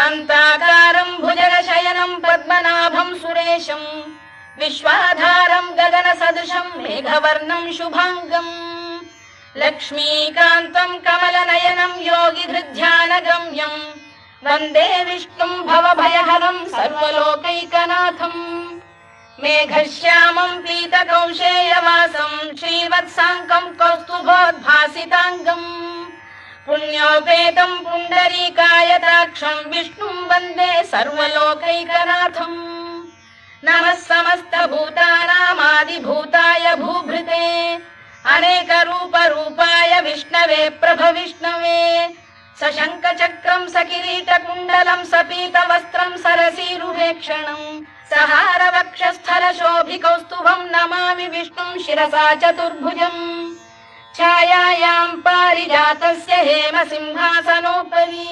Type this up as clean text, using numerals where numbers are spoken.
शान्ताकारं भुजगशयनं पद्मनाभं सुरेशं विश्वाधारं गगनसदृशं मेघवर्णं शुभांगम् लक्ष्मीकान्तं कमलनयनं योगिधृध्यानगम्यं वन्दे विष्णुं भवभयहरं सर्वलोकैकनाथम् मेघश्यामं पीतकौशेयवासं श्रीवत्साङ्कं कौस्तुभोद्भासिताङ्गम् पुण्योपेतं पुण्डरीकायताक्षं विष्णुं वन्दे सर्वलोकैकनाथम् नमः समस्तभूतानामादिभूताय भूभृते अनेकरूपरूपाय विष्णवे प्रभविष्णवे सशङ्खचक्रं सकिरीटकुण्डलं सपीतवस्त्रं सरसीरुहेक्षणं सहारवक्षस्थलशोभिकौस्तुभं नमामि विष्णुं शिरसा चतुर्भुजम् छायायां पारिजातस्य हेमसिंहासनोपरि